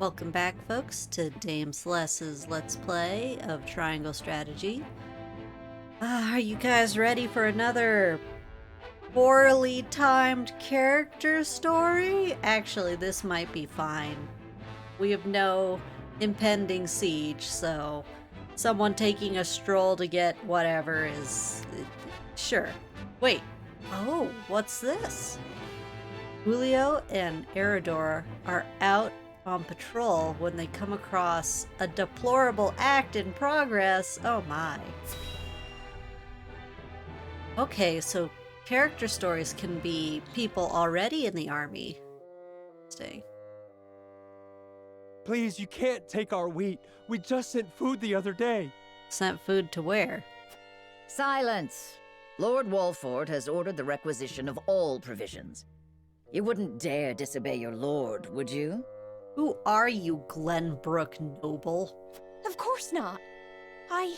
Welcome back, folks, to Dameceles' Let's Play of Triangle Strategy. Are you guys ready for another poorly timed character story? Actually, this might be fine. We have no impending siege, so someone taking a stroll to get whatever is... sure. Wait. Oh, what's this? Julio and Eridor are out on patrol when they come across a deplorable act in progress. Oh my. Okay, so character stories can be people already in the army. Stay. Please, you can't take our wheat. We just sent food the other day. Sent food to where? Silence! Lord Walford has ordered the requisition of all provisions. You wouldn't dare disobey your lord, would you? Who are you, Glenbrook noble? Of course not. I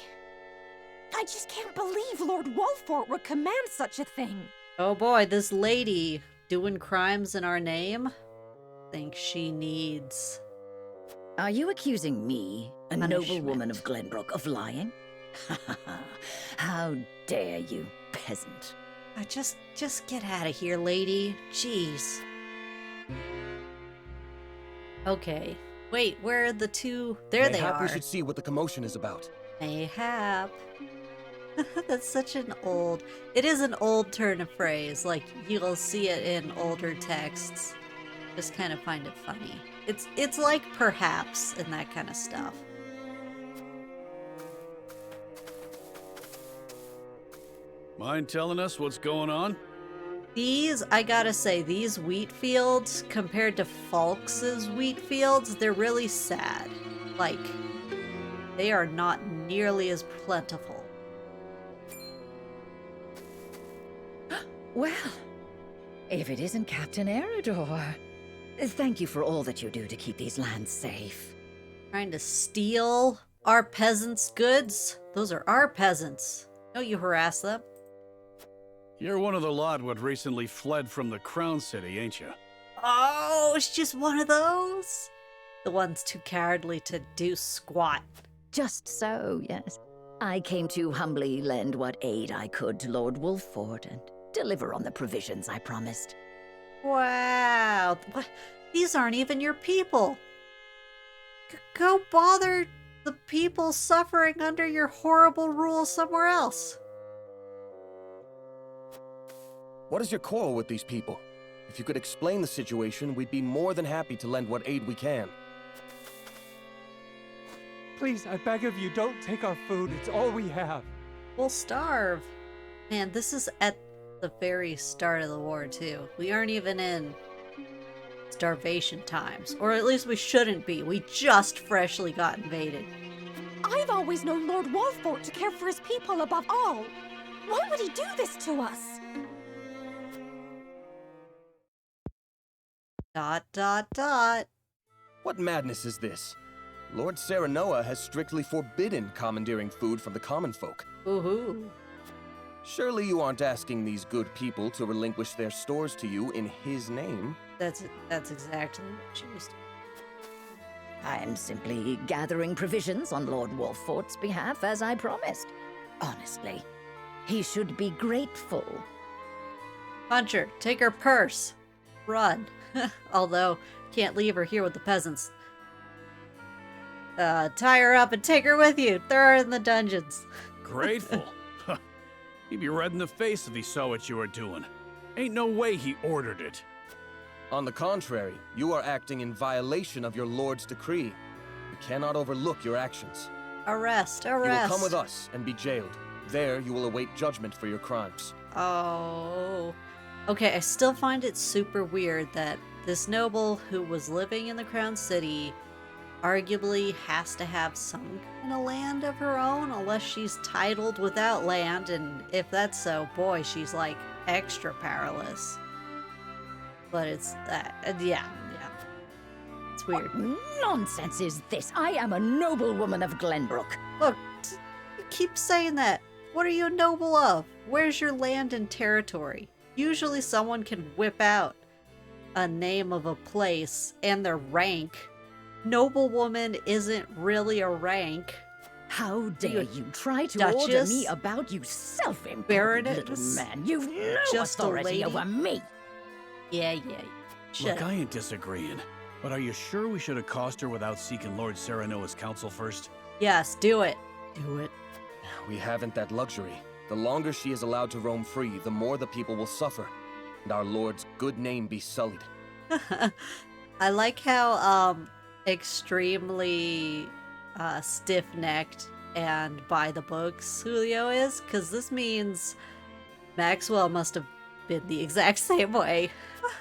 just can't believe Lord Walford would command such a thing. Oh boy, this lady doing crimes in our name? Think she needs... Are you accusing me, a noble punishment. woman of Glenbrook, of lying? How dare you, peasant? Just get out of here, lady. Jeez. Okay. Wait, where are the two? There they Mayhap are. we should see what the commotion is about. Mayhap. That's such an old... It is an old turn of phrase. Like, you'll see it in older texts. Just kind of find it funny. It's like perhaps and that kind of stuff. Mind telling us what's going on? These, I gotta say, these wheat fields, compared to Falks's wheat fields, they're really sad. Like, they are not nearly as plentiful. Well, if it isn't Captain Eridor, thank you for all that you do to keep these lands safe. Trying to steal our peasants' goods? Those are our peasants. Don't you harass them. You're one of the lot what recently fled from the Crown City, ain't you? Oh, it's just one of those? The ones too cowardly to do squat. Just so, yes. I came to humbly lend what aid I could to Lord Wolford and deliver on the provisions I promised. Wow. What? These aren't even your people. Go bother the people suffering under your horrible rule somewhere else. What is your quarrel with these people? If you could explain the situation, we'd be more than happy to lend what aid we can. Please, I beg of you, don't take our food. It's all we have. We'll starve. Man, this is at the very start of the war, too. We aren't even in starvation times. Or at least we shouldn't be. We just freshly got invaded. I've always known Lord Walford to care for his people above all. Why would he do this to us? ... What madness is this? Lord Serenoa has strictly forbidden commandeering food from the common folk. Woohoo. Surely you aren't asking these good people to relinquish their stores to you in his name? That's exactly what she was doing. I am simply gathering provisions on Lord Walford's behalf, as I promised. Honestly, he should be grateful. Punch her. Take her purse. Run. Although, can't leave her here with the peasants. Tie her up and take her with you. Throw her in the dungeons. Grateful? He'd be red in the face if he saw what you were doing. Ain't no way he ordered it. On the contrary, you are acting in violation of your lord's decree. We cannot overlook your actions. Arrest. You will Arrest. come with us and be jailed. There you will await judgment for your crimes. Oh. Okay, I still find it super weird that this noble who was living in the Crown City arguably has to have some kind of land of her own, unless she's titled without land, and if that's so, boy, she's like extra powerless. But it's yeah. It's weird. What nonsense is this? I am a noble woman of Glenbrook. Look, you keep saying that. What are you a noble of? Where's your land and territory? Usually someone can whip out a name of a place and their rank noblewoman isn't really a rank. How dare you try to Duchess? order me about, you self-important little Baroness? man? You've no Just a authority lady? over me. Yeah. Shut Look, up. I ain't disagreeing. But are you sure we should accost her without seeking Lord Serenoa's counsel first? Yes, do it. Do it. We haven't that luxury. The longer she is allowed to roam free, the more the people will suffer, and our Lord's good name be sullied. I like how extremely stiff-necked and by the books Julio is, because this means Maxwell must have been the exact same way.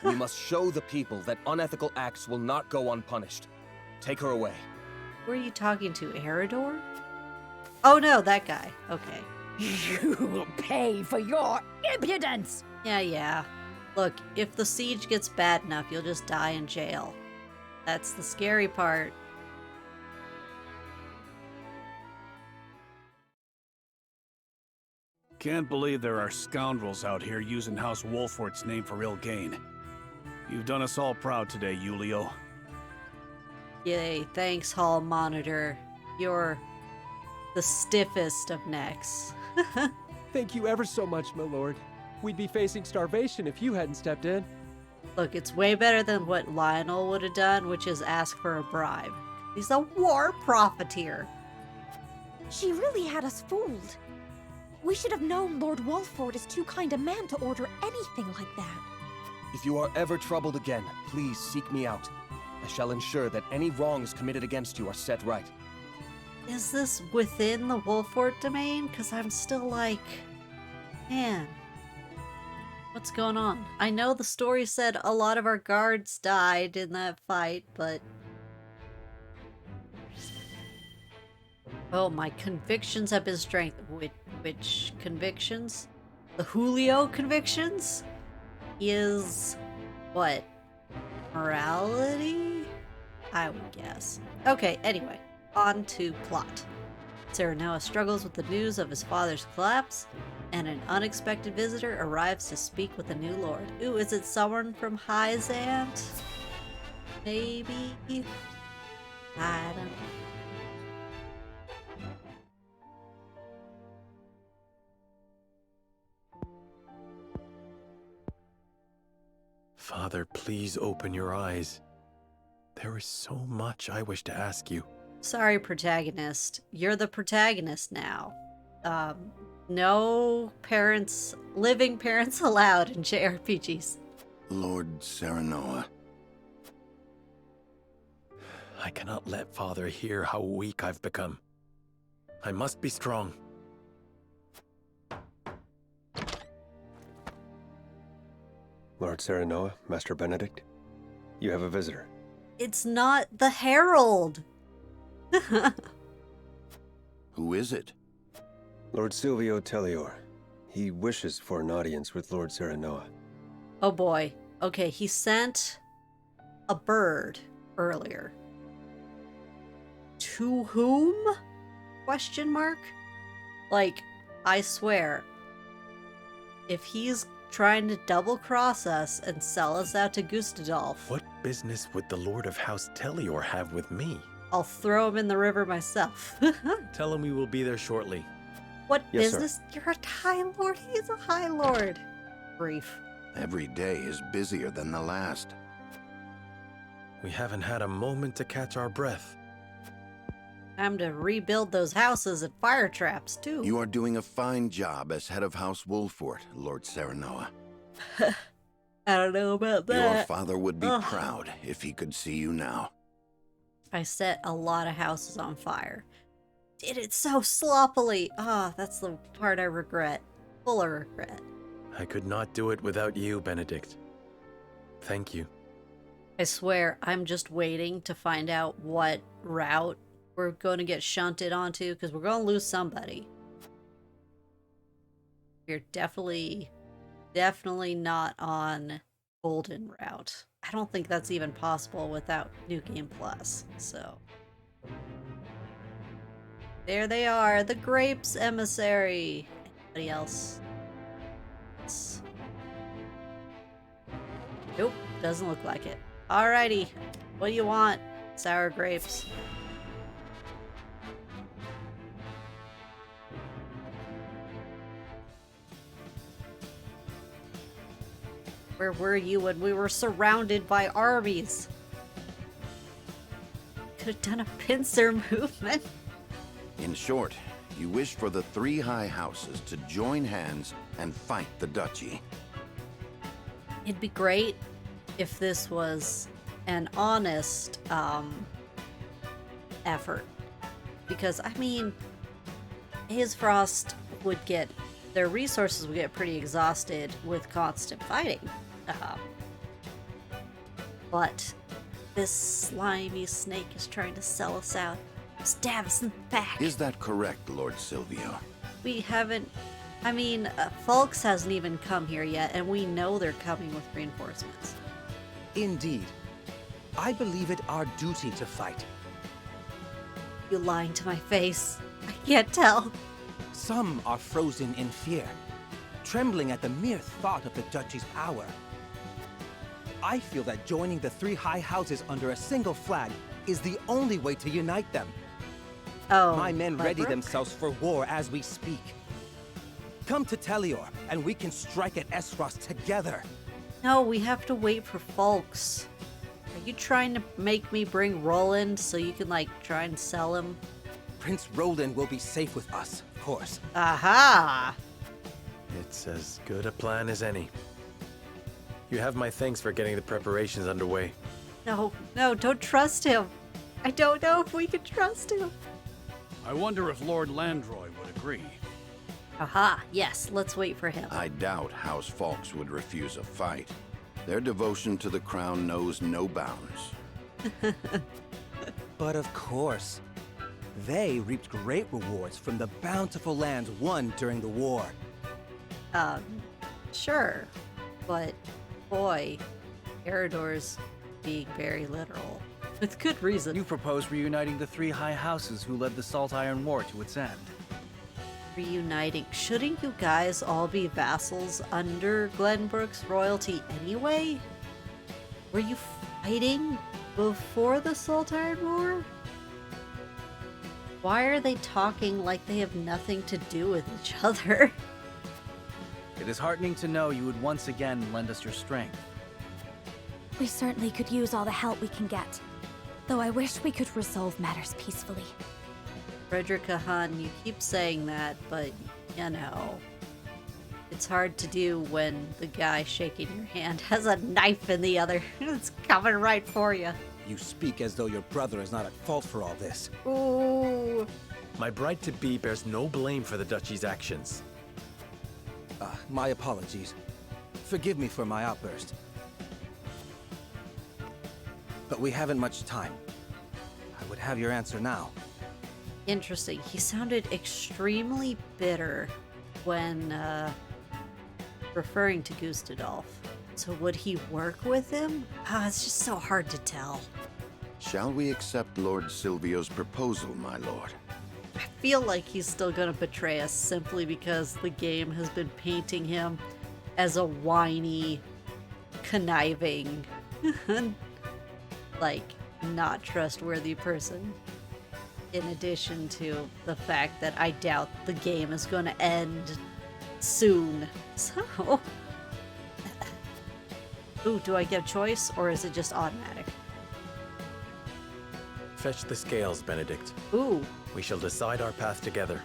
We must show the people that unethical acts will not go unpunished. Take her away. Who are you talking to, Eridor? Oh no, that guy. Okay. You will pay for your impudence. Yeah. Look, if the siege gets bad enough, you'll just die in jail. That's the scary part. Can't believe there are scoundrels out here using House Wolfort's name for ill gain. You've done us all proud today, Julio. Yay, thanks, Hall Monitor. You're the stiffest of necks. Thank you ever so much, my lord. We'd be facing starvation if you hadn't stepped in. Look, it's way better than what Lionel would have done, which is ask for a bribe. He's a war profiteer. She really had us fooled. We should have known Lord Wolfort is too kind a man to order anything like that. If you are ever troubled again, please seek me out. I shall ensure that any wrongs committed against you are set right. Is this within the Wolfort domain? Because I'm still like, man, what's going on? I know the story said a lot of our guards died in that fight, but... Oh, my convictions have been strengthened. Which convictions? The Julio convictions? Is... what? Morality? I would guess. Okay, anyway. On to plot. Serenoa struggles with the news of his father's collapse, and an unexpected visitor arrives to speak with the new lord. Ooh, is it someone from Hyzant? Maybe? I don't know. Father, please open your eyes. There is so much I wish to ask you. Sorry, protagonist. You're the protagonist now. No parents, living parents allowed in JRPGs. Lord Serenoa. I cannot let Father hear how weak I've become. I must be strong. Lord Serenoa, Master Benedict, you have a visitor. It's not the Herald! Who is it? Lord Silvio Tellior. He wishes for an audience with Lord Serenoa. Oh boy. Okay, he sent a bird earlier. To whom? Question mark? Like, I swear, if he's trying to double-cross us and sell us out to Gustadolf, What business would the Lord of House Tellior have with me? I'll throw him in the river myself. Tell him we will be there shortly. What Yes, sir. business? You're a High Lord. He's a High Lord. Brief. Every day is busier than the last. We haven't had a moment to catch our breath. Time to rebuild those houses and fire traps, too. You are doing a fine job as head of House Wolfort, Lord Serenoa. I don't know about Your that. father would be Ugh. proud if he could see you now. I set a lot of houses on fire. Did it so sloppily. That's the part I regret. Full of regret. I could not do it without you, Benedict. Thank you. I swear, I'm just waiting to find out what route we're going to get shunted onto, because we're going to lose somebody. We're definitely not on Golden Route. I don't think that's even possible without New Game Plus, so... There they are, the Grapes Emissary. Anybody else? Nope, doesn't look like it. Alrighty, what do you want? Sour grapes. Where were you when we were surrounded by armies? Could have done a pincer movement. In short, you wish for the three high houses to join hands and fight the duchy. It'd be great if this was an honest effort. Because, I mean, Frost would get, their resources would get pretty exhausted with constant fighting. But this slimy snake is trying to sell us out. Stab us in the back. Is that correct, Lord Silvio? We haven't... I mean, Fulks hasn't even come here yet, and we know they're coming with reinforcements. Indeed. I believe it our duty to fight. You lying to my face. I can't tell. Some are frozen in fear, trembling at the mere thought of the duchy's power. I feel that joining the three high houses under a single flag is the only way to unite them. Oh, my men ready Ledbrook? themselves for war as we speak. Come to Telior, and we can strike at Esros together. No, we have to wait for Fulks. Are you trying to make me bring Roland so you can, like, try and sell him? Prince Roland will be safe with us, of course. Aha! It's as good a plan as any. You have my thanks for getting the preparations underway. No, don't trust him. I don't know if we can trust him. I wonder if Lord Landroy would agree. Aha, yes, let's wait for him. I doubt House Falks would refuse a fight. Their devotion to the crown knows no bounds. But of course, they reaped great rewards from the bountiful lands won during the war. Sure. But, boy, Eridor's being very literal. With good reason. You propose reuniting the three high houses who led the Salt Iron War to its end. Reuniting. Shouldn't you guys all be vassals under Glenbrook's royalty anyway? Were you fighting before the Salt Iron War? Why are they talking like they have nothing to do with each other? It is heartening to know you would once again lend us your strength. We certainly could use all the help we can get. Though I wish we could resolve matters peacefully. Frederica Hahn, you keep saying that, but, you know, it's hard to do when the guy shaking your hand has a knife in the other. It's coming right for you. You speak as though your brother is not at fault for all this. Ooh. My bride-to-be bears no blame for the duchy's actions. My apologies. Forgive me for my outburst. But we haven't much time. I would have your answer now. Interesting. He sounded extremely bitter when referring to Gustadolf. So would he work with him? It's just so hard to tell. Shall we accept Lord Silvio's proposal, my lord? I feel like he's still gonna betray us simply because the game has been painting him as a whiny, conniving, like, not trustworthy person. In addition to the fact that I doubt the game is going to end soon. So... Ooh, do I get a choice, or is it just automatic? Fetch the scales, Benedict. Ooh. We shall decide our path together.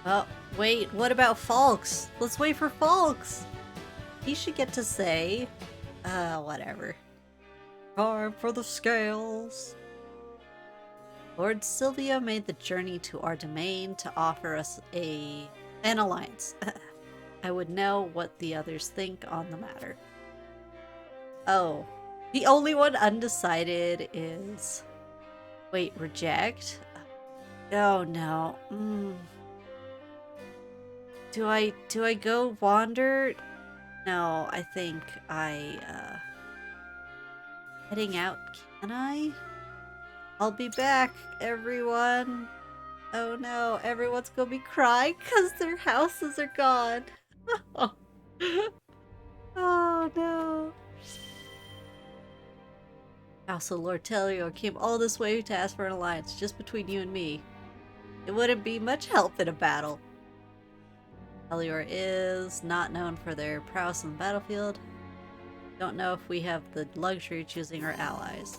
Oh, wait, what about Fulks? Let's wait for Fulks! He should get to say... whatever. Time for the scales. Lord Silvio made the journey to our domain to offer us an alliance. I would know what the others think on the matter. Oh, the only one undecided is... Wait, reject? Oh no. Do I go wander? No, I think heading out, can I? I'll be back, everyone. Oh no, everyone's gonna be crying because their houses are gone. Oh no. House of Lord Tellior came all this way to ask for an alliance just between you and me. It wouldn't be much help in a battle. Tellior is not known for their prowess on the battlefield. Don't know if we have the luxury of choosing our allies.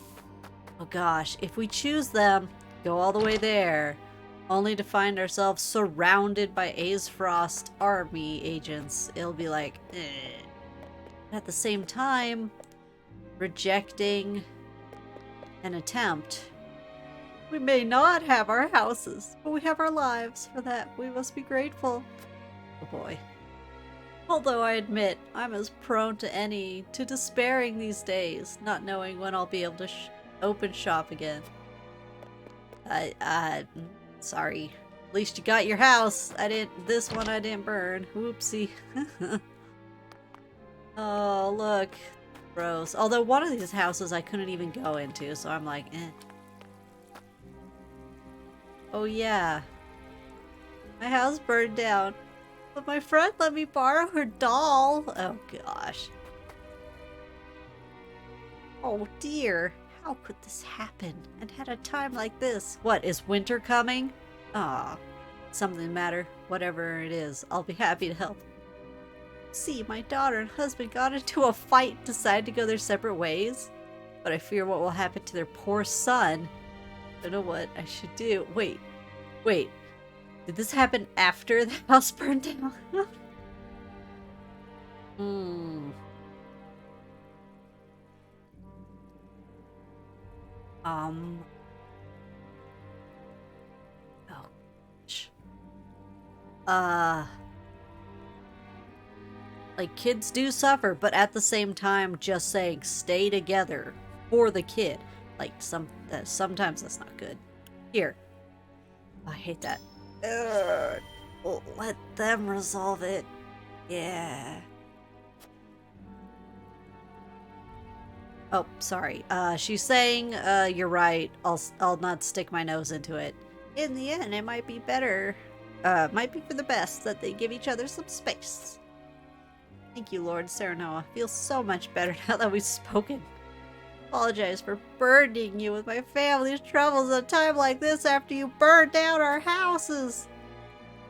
Oh gosh, if we choose them, go all the way there, only to find ourselves surrounded by Aesfrost army agents, it'll be like, eh. At the same time, rejecting an attempt. We may not have our houses, but we have our lives. For that, we must be grateful. Oh boy. Although I admit, I'm as prone to despairing these days, not knowing when I'll be able to open shop again. Sorry. At least you got your house. This one I didn't burn. Whoopsie. Oh, look. Gross. Although one of these houses I couldn't even go into, so I'm like, eh. Oh yeah. My house burned down. But my friend let me borrow her doll. Oh gosh. Oh dear. How could this happen? And at a time like this? What, is winter coming? Ah. Something the matter. Whatever it is, I'll be happy to help. See, my daughter and husband got into a fight, decided to go their separate ways. But I fear what will happen to their poor son. Don't know what I should do. Wait. Did this happen after the house burned down? Oh. Like, kids do suffer, but at the same time, just saying stay together for the kid. Like, sometimes that's not good. Here. I hate that. Let them resolve it. Yeah. Oh, sorry. She's saying, you're right. I'll not stick my nose into it. In the end, it might be better. Might be for the best that they give each other some space. Thank you, Lord Serenoa. Feels so much better now that we've spoken. Apologize for burdening you with my family's troubles at a time like this after you burned down our houses.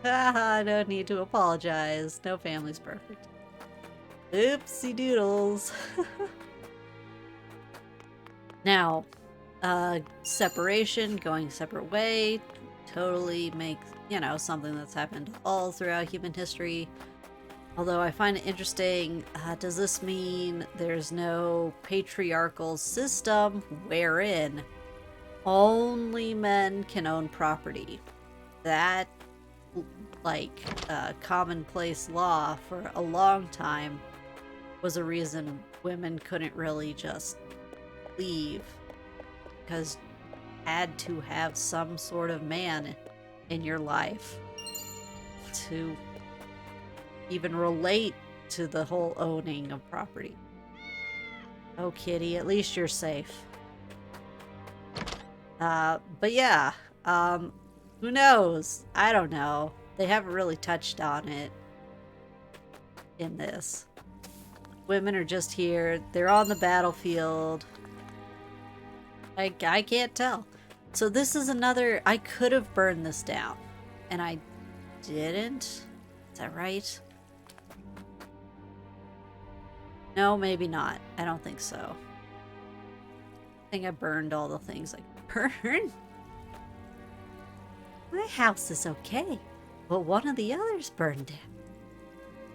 Haha, no need to apologize. No family's perfect. Oopsie doodles. Now, separation, going separate way, totally makes, something that's happened all throughout human history. Although I find it interesting, does this mean there's no patriarchal system wherein only men can own property? That, commonplace law for a long time was a reason women couldn't really just leave, because you had to have some sort of man in your life to even relate to the whole owning of property. Oh, kitty, at least you're safe. But yeah, who knows? I don't know. They haven't really touched on it in this. Women are just here. They're on the battlefield. I can't tell. So this is another... I could have burned this down, and I didn't. Is that right? No, maybe not. I don't think so. I think I burned all the things I could burn. My house is okay, but one of the others burned down.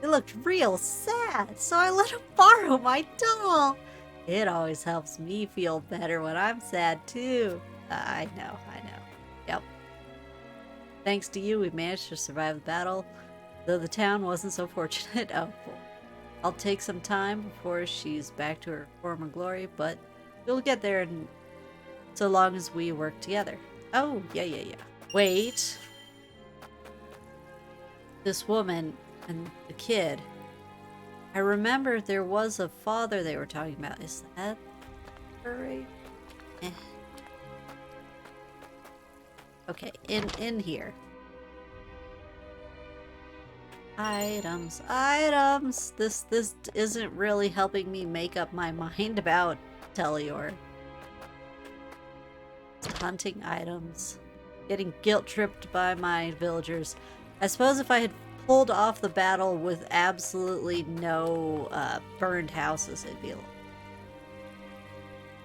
It looked real sad, so I let him borrow my doll. It always helps me feel better when I'm sad too. I know. Yep. Thanks to you, we managed to survive the battle, though the town wasn't so fortunate. Oh, cool. I'll take some time before she's back to her former glory, but we'll get there in so long as we work together. Oh, yeah. Wait. This woman and the kid. I remember there was a father they were talking about. Is that right? Okay, in here. Items. This isn't really helping me make up my mind about Tellior. hunting items. Getting guilt-tripped by my villagers. I suppose if I had pulled off the battle with absolutely no burned houses, it'd be a little...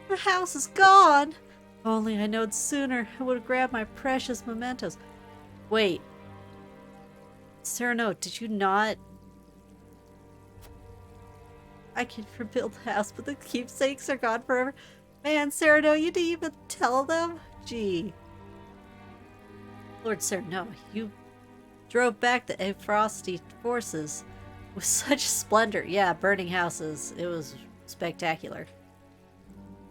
The house is gone! If only I knowed sooner, I would have grabbed my precious mementos. Wait. Cyrano, did you not... I can rebuild the house, but the keepsakes are gone forever. Man, Cyrano, you didn't even tell them? Gee. Lord Cyrano, you drove back the Frosty forces with such splendor. Yeah, burning houses. It was spectacular.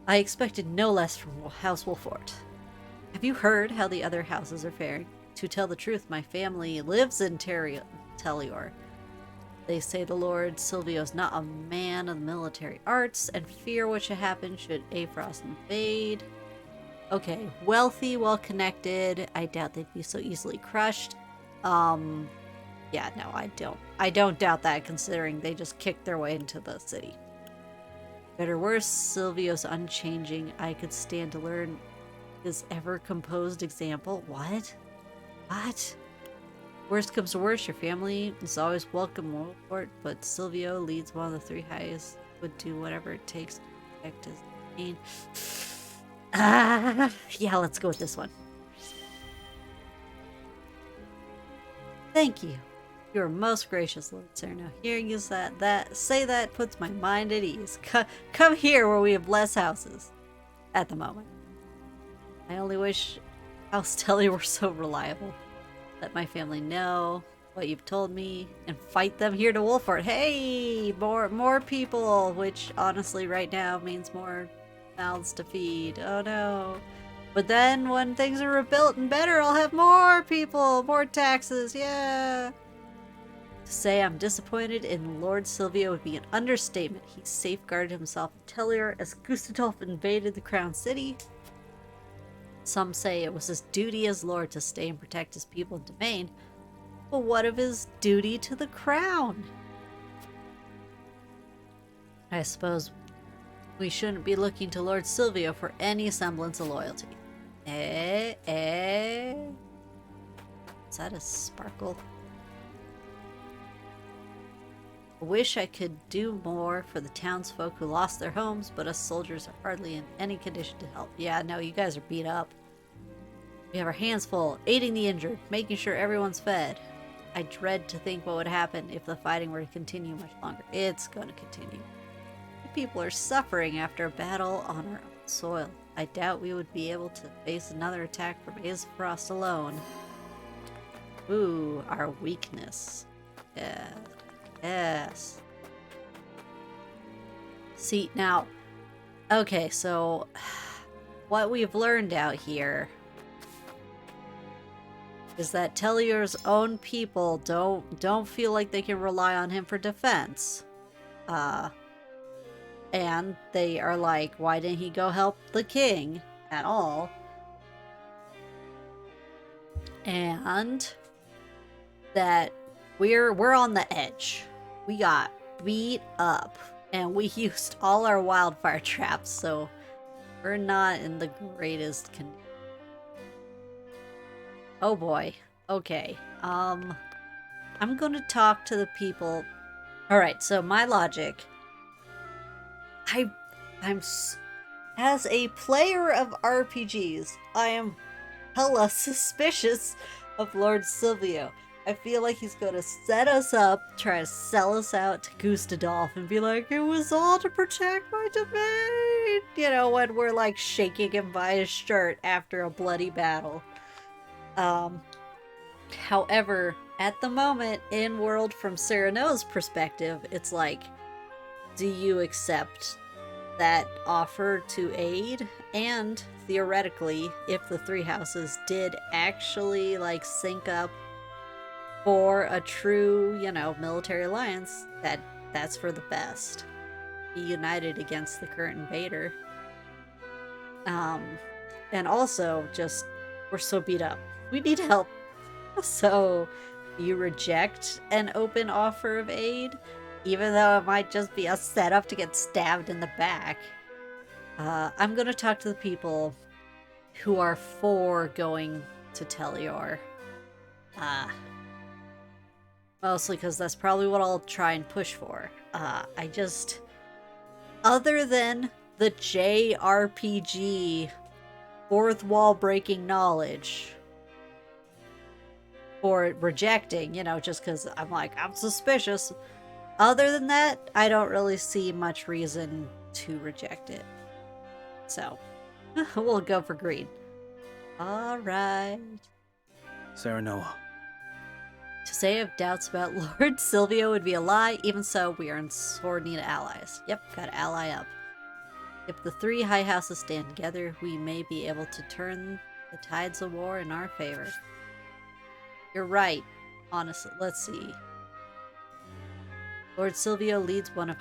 I expected no less from House Wolfort. Have you heard how the other houses are faring? To tell the truth, my family lives in Telior. They say the Lord Silvio's not a man of the military arts, and fear what should happen should Aphros invade. Okay, wealthy, well-connected. I doubt they'd be so easily crushed. Yeah, no, I don't. I don't doubt that, considering they just kicked their way into the city. Better or worse, Silvio's unchanging. I could stand to learn his ever-composed example. What? What? Worst comes to worst, your family is always welcome, Wolfort, but Silvio leads one of the three highest, would do whatever it takes to protect his gain. Yeah, let's go with this one. Thank you. You are most gracious, Lord Cyrano. Hearing you say that puts my mind at ease. Come here where we have less houses. At the moment. I only wish House Telly were so reliable. Let my family know what you've told me and fight them here to Wolfort. Hey! More people, which honestly right now means more mouths to feed. Oh no. But then when things are rebuilt and better, I'll have more people, more taxes, yeah! To say I'm disappointed in Lord Silvio would be an understatement. He safeguarded himself in Telior as Gustadolf invaded the Crown City. Some say it was his duty as Lord to stay and protect his people and domain. But what of his duty to the crown? I suppose we shouldn't be looking to Lord Silvio for any semblance of loyalty. Is that a sparkle? I wish I could do more for the townsfolk who lost their homes, but us soldiers are hardly in any condition to help. Yeah, no, you guys are beat up. We have our hands full, aiding the injured, making sure everyone's fed. I dread to think what would happen if the fighting were to continue much longer. It's going to continue. The people are suffering after a battle on our own soil. I doubt we would be able to face another attack from Aesfrost alone. Ooh, our weakness. Yeah. Yes. See, now, okay, so what we've learned out here is that Telior's own people don't feel like they can rely on him for defense. And they are like, why didn't he go help the king at all? And that we're on the edge. We got beat up and we used all our wildfire traps, so we're not in the greatest condition. Oh boy. Okay. I'm gonna talk to the people. Alright, so my logic. As a player of RPGs, I am hella suspicious of Lord Silvio. I feel like he's gonna set us up, try to sell us out to Gustadolf, and be like, it was all to protect my domain! You know, when we're like shaking him by his shirt after a bloody battle. However, at the moment, in world from Cyrano's perspective, it's like, do you accept that offer to aid? And theoretically, if the three houses did actually like sync up for a true, you know, military alliance, that's for the best. Be united against the current invader. And also, just, we're so beat up. We need help. So, you reject an open offer of aid, even though it might just be a setup to get stabbed in the back. I'm gonna talk to the people who are for going to Telior. Mostly because that's probably what I'll try and push for. Other than the JRPG fourth wall breaking knowledge for rejecting, just because I'm suspicious. Other than that, I don't really see much reason to reject it. So, we'll go for green. Alright. Serenoa. To say I have doubts about Lord Silvio would be a lie. Even so, we are in sore need of allies. Yep, gotta ally up. If the 3 high houses stand together, we may be able to turn the tides of war in our favor. You're right. Honestly, let's see. Lord Silvio leads one of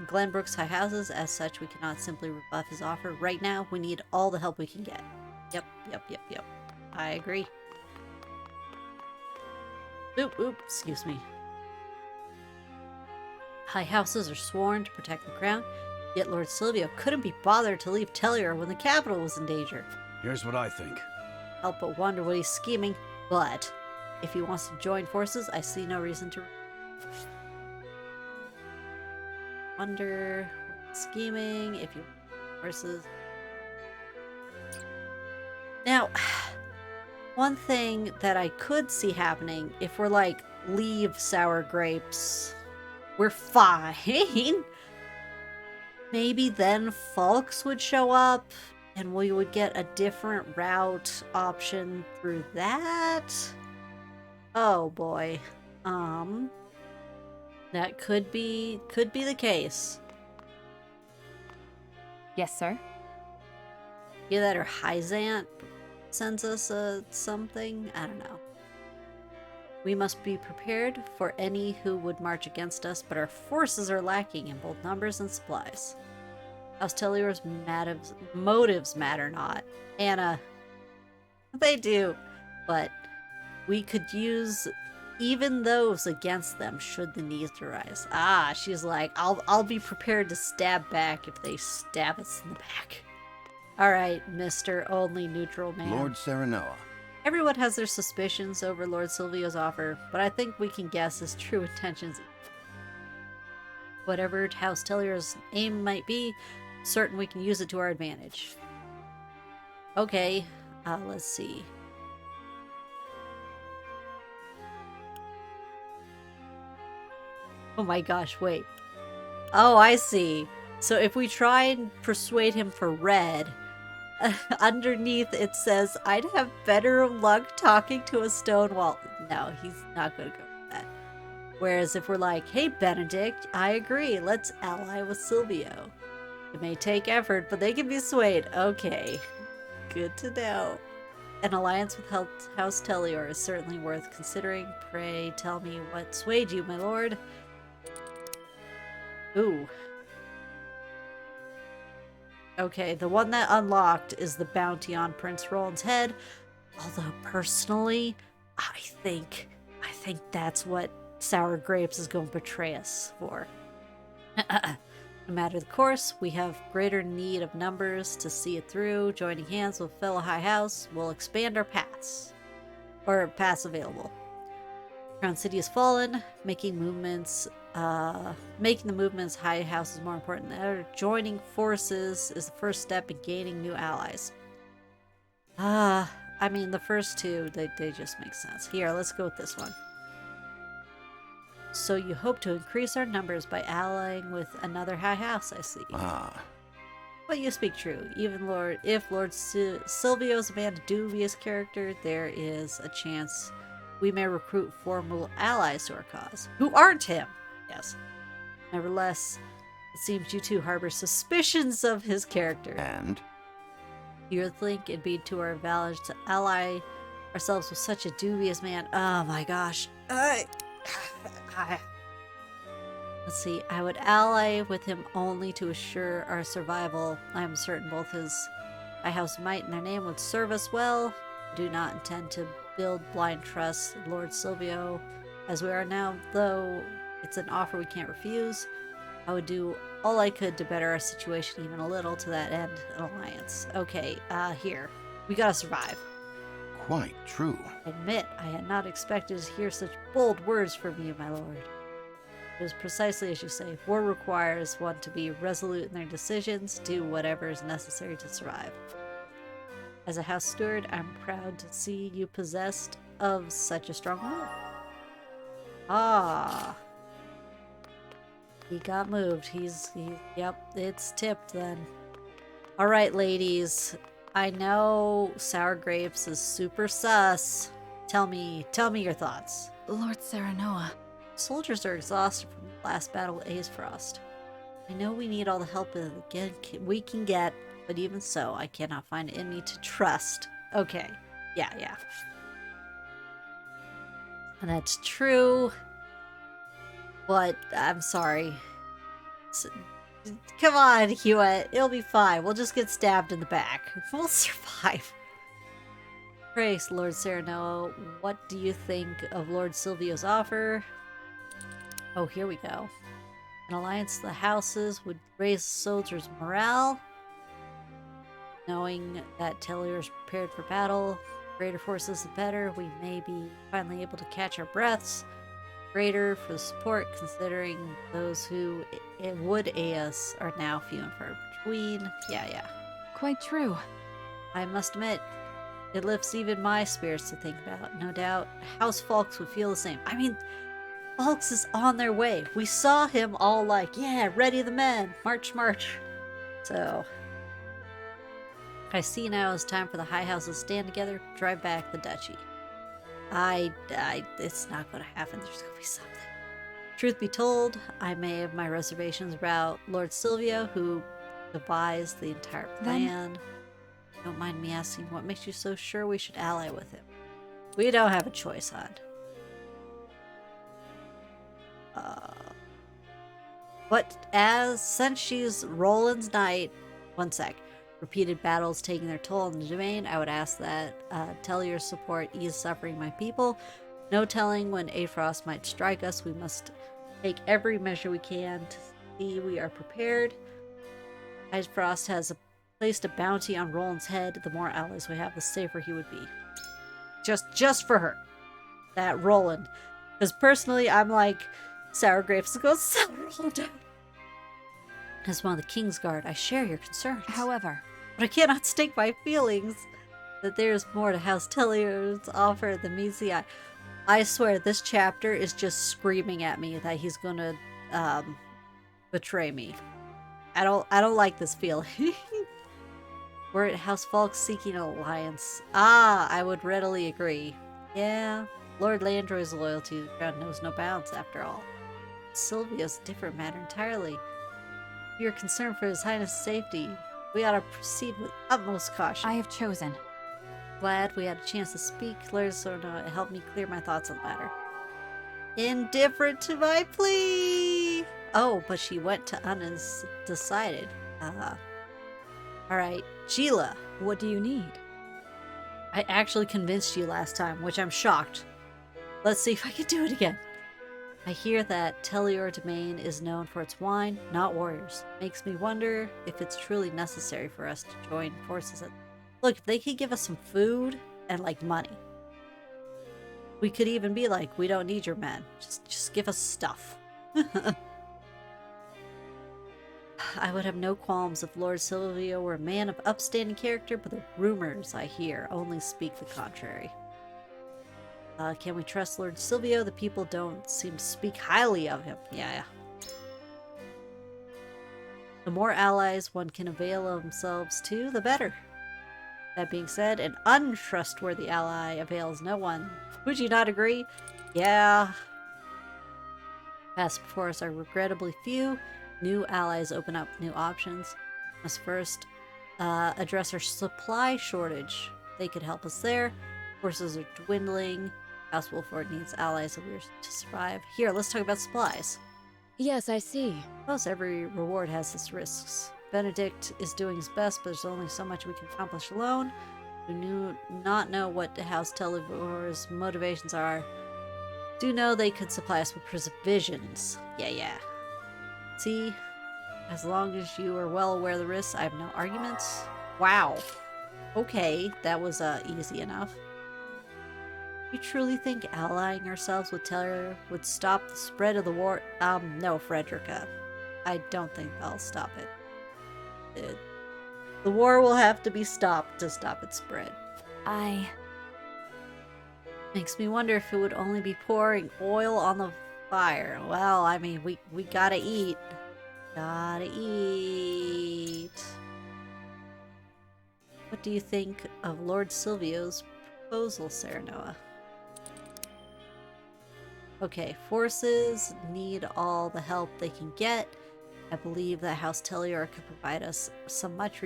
Glenbrook's high houses. As such, we cannot simply rebuff his offer. Right now, we need all the help we can get. Yep. I agree. Oop, excuse me. High houses are sworn to protect the crown, yet Lord Silvio couldn't be bothered to leave Telior when the capital was in danger. Here's what I think. Help but wonder what he's scheming, but if he wants to join forces, I see no reason to wonder what he's scheming, if he forces. Now, one thing that I could see happening, if we're like, leave sour grapes, we're fine. Maybe then Falks would show up and we would get a different route option through that. Oh boy. That could be the case. Yes, sir. Either that or Hyzant sends us something. I don't know. We must be prepared for any who would march against us, but our forces are lacking in both numbers and supplies. House Telior's motives matter not. Anna, they do, but we could use even those against them should the need arise. She's like, I'll be prepared to stab back if they stab us in the back. Alright, Mr. Only Neutral Man. Lord Serenoa. Everyone has their suspicions over Lord Silvio's offer, but I think we can guess his true intentions. Whatever House Telior's aim might be, certain we can use it to our advantage. Okay, let's see. Oh my gosh, wait. Oh, I see. So if we try and persuade him for red, underneath it says, I'd have better luck talking to a stone wall. No, he's not going to go with that. Whereas if we're like, hey, Benedict, I agree. Let's ally with Silvio. It may take effort, but they can be swayed. Okay. Good to know. An alliance with House Telior is certainly worth considering. Pray tell me what swayed you, my lord. Ooh. Okay, the one that unlocked is the bounty on Prince Roland's head. Although personally, I think that's what Sour Grapes is going to betray us for. No matter the course, we have greater need of numbers to see it through. Joining hands with fellow High House will expand our paths. Or paths available. Crown City has fallen, making the movements High House is more important than ever. Joining forces is the first step in gaining new allies. I mean, the first two, they just make sense. Here, let's go with this one. So you hope to increase our numbers by allying with another High House, I see. But you speak true. Even if Lord Silvio's a man of dubious character, there is a chance we may recruit formal allies to our cause, who aren't him. Yes. Nevertheless, it seems you two harbor suspicions of his character. And? You think it'd be to our advantage to ally ourselves with such a dubious man? Oh my gosh. Let's see. I would ally with him only to assure our survival. I am certain both his High House might and their name would serve us well. I do not intend to build blind trust in Lord Silvio as we are now, though it's an offer we can't refuse. I would do all I could to better our situation even a little. To that end, an alliance. Okay, here. We gotta survive. Quite true. I admit, I had not expected to hear such bold words from you, my lord. It was precisely as you say. War requires one to be resolute in their decisions, do whatever is necessary to survive. As a house steward, I'm proud to see you possessed of such a strong will. Ah. He got moved. Yep, it's tipped then. Alright, ladies. I know Sour Grapes is super sus. Tell me your thoughts. Lord Serenoa. Soldiers are exhausted from the last battle with Aesfrost. I know we need all the help we can get, but even so, I cannot find it in me to trust. Okay. Yeah. And that's true. But I'm sorry. Come on, Hewitt. It'll be fine. We'll just get stabbed in the back. We'll survive. Praise, Lord Serenoa. What do you think of Lord Silvio's offer? Oh, here we go. An alliance of the houses would raise soldiers' morale. Knowing that Tellier is prepared for battle, greater forces the better. We may be finally able to catch our breaths. Greater for the support, considering those who would aid us are now few and far between. Yeah. Quite true. I must admit, it lifts even my spirits to think about. No doubt, House Falks would feel the same. I mean, Falks is on their way. We saw him all like, yeah, ready the men. March. So, I see now it's time for the high houses to stand together, drive back the duchy. It's not going to happen. There's going to be something. Truth be told, I may have my reservations about Lord Silvio, who devised the entire plan. Don't mind me asking, what makes you so sure we should ally with him? We don't have a choice, hon. Since she's Roland's knight, one sec. Repeated battles taking their toll on the domain, I would ask that Tellier's support ease suffering my people. No telling when Aesfrost might strike us. We must take every measure we can to see we are prepared. Aesfrost has placed a bounty on Roland's head. The more allies we have, the safer he would be. Just for her. That Roland. Because personally, I'm like, Sour Grapes is going to sell Roland down. As one of the King's Guard, I share your concerns. However, but I cannot stake my feelings that there's more to House Tellier's offer than meets the eye. I swear, this chapter is just screaming at me that he's gonna betray me. I don't like this feeling. We're at House Falk seeking an alliance. I would readily agree. Yeah, Lord Landroy's loyalty to the crown knows no bounds, after all. Silvio's a different matter entirely. If you're concerned for His Highness' safety, we ought to proceed with utmost caution. I have chosen. Glad we had a chance to speak. Lord Serenoa helped me clear my thoughts on the matter. Indifferent to my plea! Oh, but she went to undecided. Alright, Sheila. What do you need? I actually convinced you last time, which I'm shocked. Let's see if I can do it again. I hear that Tellior Domain is known for its wine, not warriors. Makes me wonder if it's truly necessary for us to join forces. Look, if they could give us some food and, like, money. We could even be like, we don't need your men. Just give us stuff. I would have no qualms if Lord Silvio were a man of upstanding character, but the rumors I hear only speak the contrary. Can we trust Lord Silvio? The people don't seem to speak highly of him. Yeah. The more allies one can avail themselves to, the better. That being said, an untrustworthy ally avails no one. Would you not agree? Yeah. Paths before us are regrettably few. New allies open up new options. Must first address our supply shortage. They could help us there. Forces are dwindling. House Wolford needs allies if we're to survive. Here, let's talk about supplies. Yes, I see. Most every reward has its risks. Benedict is doing his best, but there's only so much we can accomplish alone. We do not know what House Tellior's motivations are. Do know they could supply us with provisions. Yeah. See, as long as you are well aware of the risks, I have no arguments. Wow. Okay, that was easy enough. You truly think allying ourselves with Tellier would stop the spread of the war? No, Frederica. I don't think they'll stop it. The war will have to be stopped to stop its spread. Makes me wonder if it would only be pouring oil on the fire. Well, I mean, we gotta eat. Gotta eat. What do you think of Lord Silvio's proposal, Serenoa? Okay, forces need all the help they can get. I believe that House Tellior could provide us some much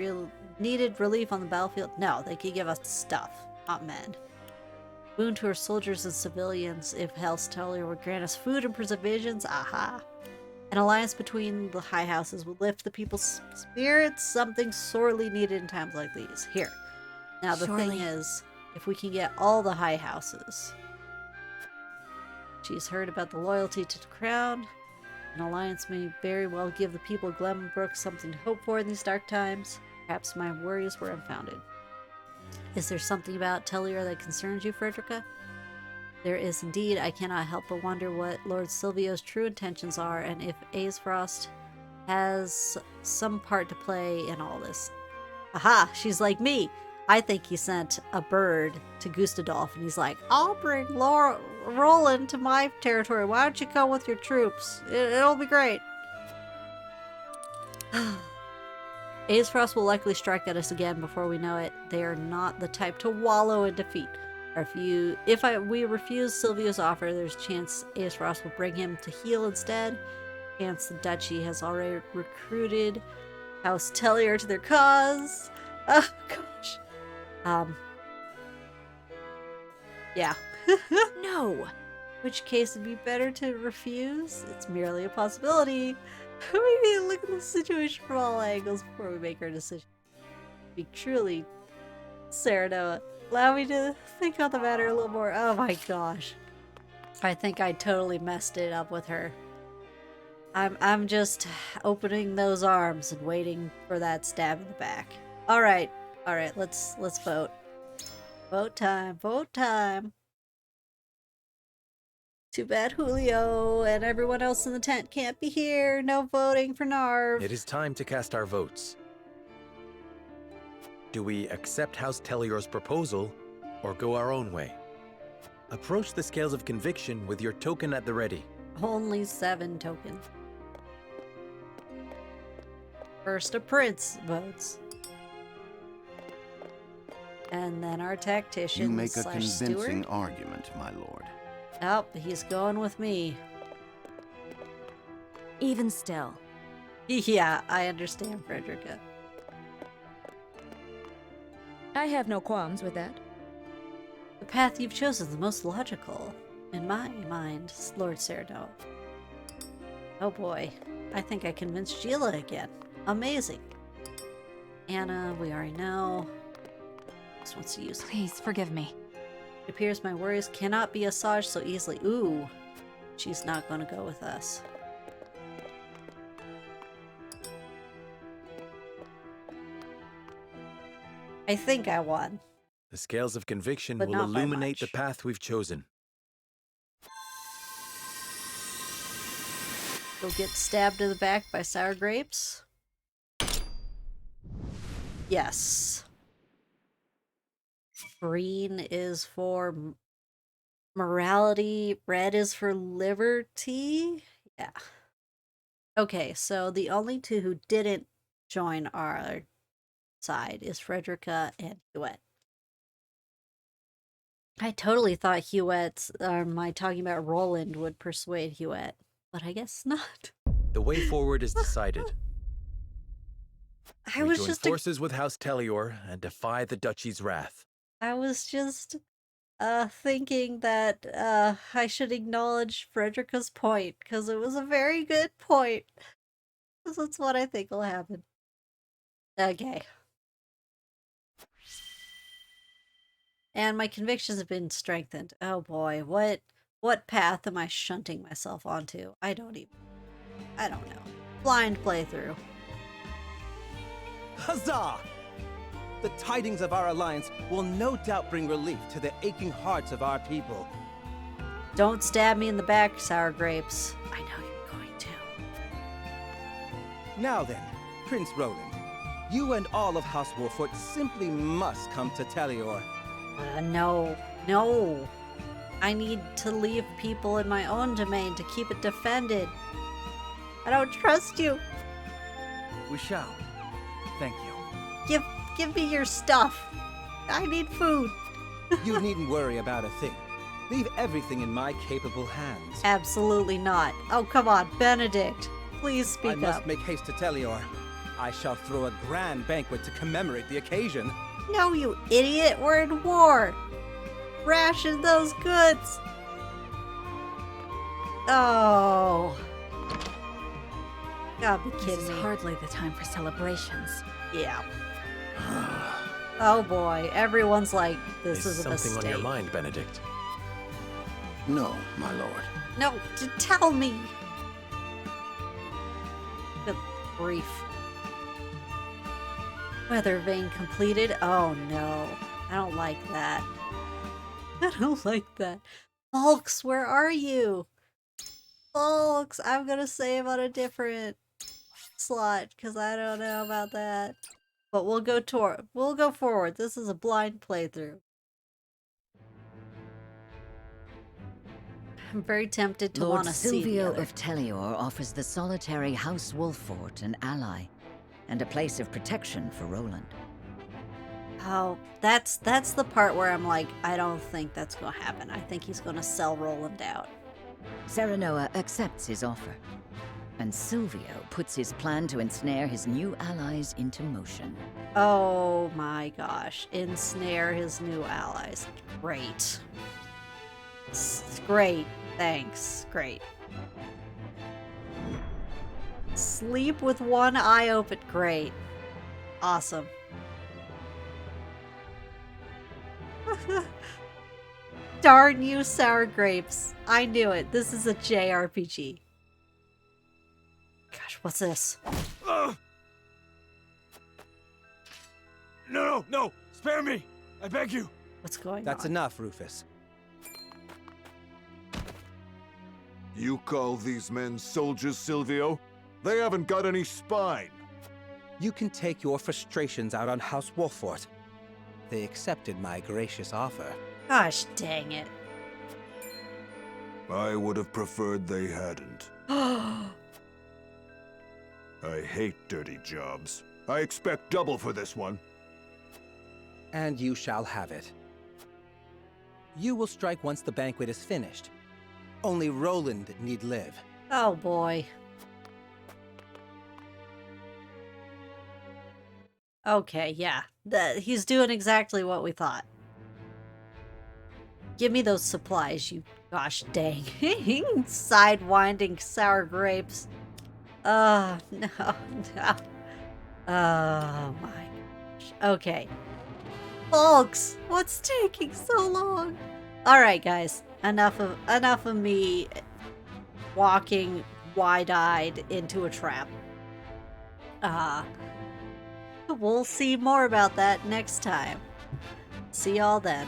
needed relief on the battlefield. No, they could give us stuff, not men. Boon to our soldiers and civilians if House Tellior would grant us food and provisions. Aha. An alliance between the high houses would lift the people's spirits, something sorely needed in times like these. Here. Now the thing is, if we can get all the high houses. She's heard about the loyalty to the crown. An alliance may very well give the people of Glenbrook something to hope for in these dark times. Perhaps my worries were unfounded. Is there something about Tellier that concerns you, Frederica? There is indeed. I cannot help but wonder what Lord Silvio's true intentions are, and if Aesfrost has some part to play in all this. Aha! She's like me! I think he sent a bird to Gustadolf, and he's like, I'll bring Roland to my territory. Why don't you come with your troops? It'll be great. Aesfrost will likely strike at us again before we know it. They are not the type to wallow in defeat. Or if we refuse Silvio's offer, there's a chance Aesfrost will bring him to heel instead. Chance the duchy has already recruited House Tellier to their cause. Oh gosh. Yeah. No. Which case it'd be better to refuse? It's merely a possibility. We need to look at the situation from all angles before we make our decision. Be truly, Serenoa, allow me to think on the matter a little more. Oh my gosh. I think I totally messed it up with her. I'm just opening those arms and waiting for that stab in the back. Alright, let's vote. Vote time. Too bad Julio and everyone else in the tent can't be here. No voting for Narv. It is time to cast our votes. Do we accept House Tellior's proposal, or go our own way? Approach the scales of conviction with your token at the ready. Only 7 tokens. First a prince votes. And then our tactician You make a slash convincing steward. argument, my lord. Oh, he's going with me. Even still. Yeah, I understand, Frederica. I have no qualms with that. The path you've chosen is the most logical, in my mind, Lord Serenoa. Oh boy, I think I convinced Sheila again. Amazing. Anna, we already know. Just wants to use. Please forgive me. It appears my worries cannot be assuaged so easily. Ooh, she's not going to go with us. I think I won. The scales of conviction But will not by illuminate the much. path we've chosen. Go get stabbed in the back by sour grapes. Yes. Green is for morality. Red is for liberty. Yeah. Okay, so the only two who didn't join our side is Frederica and Huet. I totally thought Huet's, my talking about Roland would persuade Huet, but I guess not. The way forward is decided. I We was join just forces with House Tellior and defy the Duchy's wrath. I was just thinking that I should acknowledge Frederica's point, because it was a very good point. Because that's what I think will happen. Okay. And my convictions have been strengthened. Oh boy, what path am I shunting myself onto? I don't know. Blind playthrough. Huzzah! The tidings of our alliance will no doubt bring relief to the aching hearts of our people. Don't stab me in the back, sour grapes. I know you're going to. Now then, Prince Roland, you and all of House Wolfort simply must come to Telior. No. I need to leave people in my own domain to keep it defended. I don't trust you. We shall. Thank you. Give me your stuff. I need food. You needn't worry about a thing. Leave everything in my capable hands. Absolutely not. Oh, come on, Benedict. Please speak I must up. make haste to Telior. I shall throw a grand banquet to commemorate the occasion. No, you idiot. We're in war. Ration those goods. Oh. Gotta be kidding This me. is hardly the time for celebrations. Yeah. Oh boy, everyone's like, this is a something mistake. on your mind, Benedict? No, my lord. No, tell me. Good grief. Weather vane completed. Oh no, I don't like that. I don't like that. Folks, where are you? Folks, I'm gonna save on a different slot because I don't know about that. But we'll go forward. This is a blind playthrough. I'm very tempted to Lord want to see the Silvio other. of Telior offers the solitary House Wolfort an ally, and a place of protection for Roland. Oh, that's the part where I'm like, I don't think that's gonna happen. I think he's gonna sell Roland out. Serenoa accepts his offer, and Silvio puts his plan to ensnare his new allies into motion. Oh my gosh. Ensnare his new allies. Great. Great. Thanks. Great. Sleep with one eye open. Great. Awesome. Darn you, sour grapes. I knew it. This is a JRPG. Gosh, what's this? No! Spare me! I beg you! What's going That's on? enough, Rufus. You call these men soldiers, Silvio? They haven't got any spine. You can take your frustrations out on House Wolfort. They accepted my gracious offer. Gosh dang it. I would have preferred they hadn't. I hate dirty jobs. I expect double for this one. And you shall have it. You will strike once the banquet is finished. Only Roland need live. Oh boy. Okay, yeah. He's doing exactly what we thought. Give me those supplies, you gosh dang. Sidewinding sour grapes. Oh, no. Oh my gosh. Okay. Folks, what's taking so long? Alright guys, enough of me walking wide-eyed into a trap. We'll see more about that next time. See y'all then.